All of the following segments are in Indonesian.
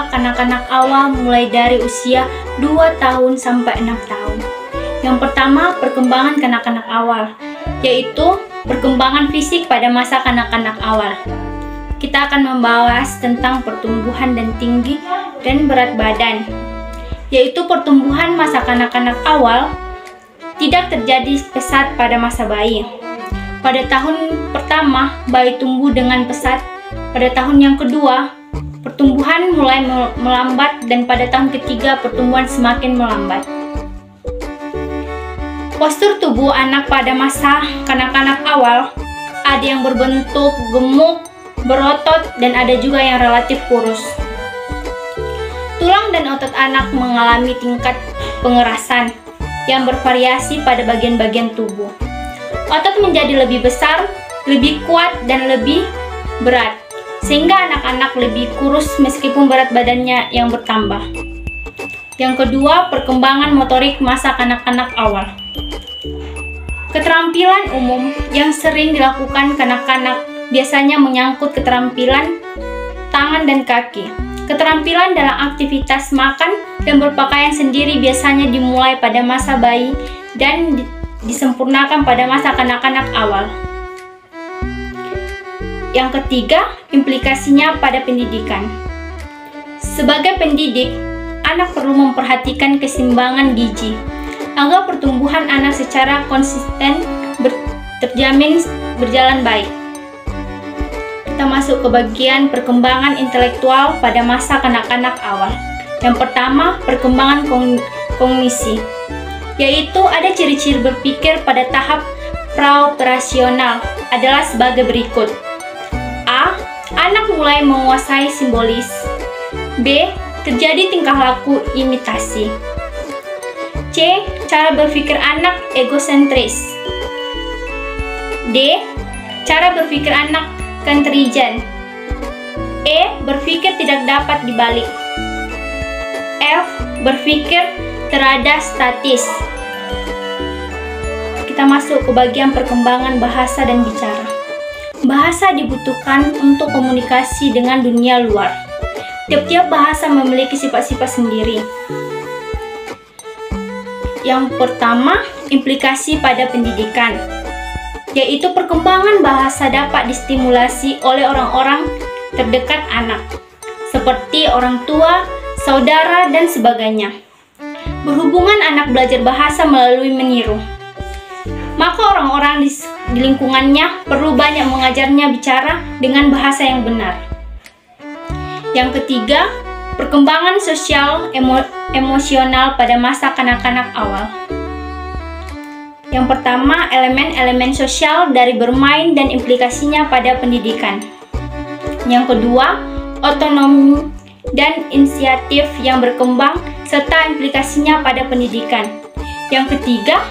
masa kanak-kanak awal mulai dari usia 2 tahun sampai 6 tahun. Yang pertama, perkembangan kanak-kanak awal, yaitu perkembangan fisik pada masa kanak-kanak awal. Kita akan membahas tentang pertumbuhan dan tinggi dan berat badan, yaitu pertumbuhan masa kanak-kanak awal tidak terjadi pesat pada masa bayi. Pada tahun pertama, bayi tumbuh dengan pesat. Pada tahun yang kedua, pertumbuhan mulai melambat, dan pada tahun ketiga, pertumbuhan semakin melambat. Postur tubuh anak pada masa kanak-kanak awal ada yang berbentuk gemuk, berotot, dan ada juga yang relatif kurus. Tulang dan otot anak mengalami tingkat pengerasan yang bervariasi pada bagian-bagian tubuh. Otot menjadi lebih besar, lebih kuat, dan lebih berat, sehingga anak-anak lebih kurus meskipun berat badannya yang bertambah. Yang kedua, perkembangan motorik masa kanak-kanak awal. Keterampilan umum yang sering dilakukan kanak-kanak biasanya menyangkut keterampilan tangan dan kaki. Keterampilan dalam aktivitas makan dan berpakaian sendiri biasanya dimulai pada masa bayi dan disempurnakan pada masa kanak-kanak awal. Yang ketiga, implikasinya pada pendidikan. Sebagai pendidik, anak perlu memperhatikan keseimbangan gizi agar pertumbuhan anak secara konsisten terjamin berjalan baik. Kita masuk ke bagian perkembangan intelektual pada masa kanak-kanak awal. Yang pertama, perkembangan kognisi, yaitu ada ciri-ciri berpikir pada tahap praoperasional adalah sebagai berikut. A. Anak mulai menguasai simbolis. B. Terjadi tingkah laku imitasi. C. Cara berpikir anak egosentris. D. Cara berpikir anak kontrigen. E. Berpikir tidak dapat dibalik. F. Berpikir terada statis. Kita masuk ke bagian perkembangan bahasa dan bicara. Bahasa dibutuhkan untuk komunikasi dengan dunia luar. Tiap-tiap bahasa memiliki sifat-sifat sendiri. Yang pertama, implikasi pada pendidikan, yaitu perkembangan bahasa dapat distimulasi oleh orang-orang terdekat anak, seperti orang tua, saudara, dan sebagainya. Berhubungan anak belajar bahasa melalui meniru, maka orang-orang di lingkungannya perlu banyak mengajarnya bicara dengan bahasa yang benar. Yang ketiga, perkembangan sosial emosional pada masa kanak-kanak awal. Yang pertama, elemen-elemen sosial dari bermain dan implikasinya pada pendidikan. Yang kedua, otonomi dan inisiatif yang berkembang serta implikasinya pada pendidikan. Yang ketiga,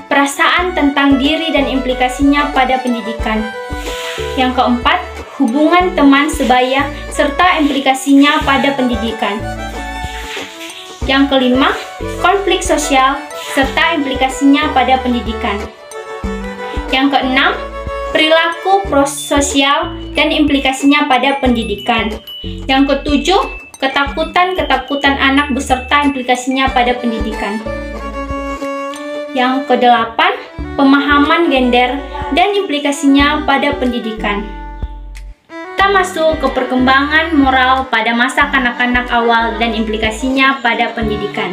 perasaan tentang diri dan implikasinya pada pendidikan. Yang keempat, hubungan teman sebaya serta implikasinya pada pendidikan. Yang kelima, konflik sosial serta implikasinya pada pendidikan. Yang keenam, perilaku prososial dan implikasinya pada pendidikan. Yang ketujuh, ketakutan anak beserta implikasinya pada pendidikan. Yang kedelapan, pemahaman gender dan implikasinya pada pendidikan. Kita masuk ke perkembangan moral pada masa kanak-kanak awal dan implikasinya pada pendidikan.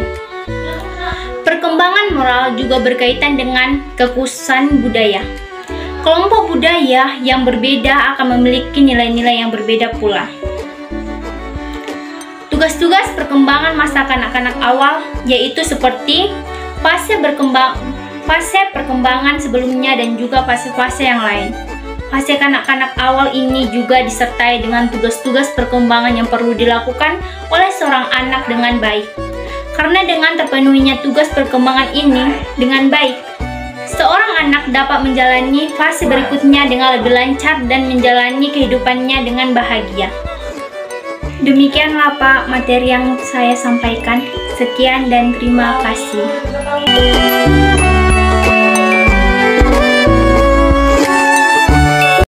Perkembangan moral juga berkaitan dengan kekhususan budaya. Kelompok budaya yang berbeda akan memiliki nilai-nilai yang berbeda pula. Tugas-tugas perkembangan masa kanak-kanak awal yaitu seperti fase perkembangan sebelumnya dan juga fase-fase yang lain. Fase kanak-kanak awal ini juga disertai dengan tugas-tugas perkembangan yang perlu dilakukan oleh seorang anak dengan baik. Karena dengan terpenuhinya tugas perkembangan ini dengan baik, seorang anak dapat menjalani fase berikutnya dengan lebih lancar dan menjalani kehidupannya dengan bahagia. Demikianlah Pak materi yang saya sampaikan. Sekian dan terima kasih.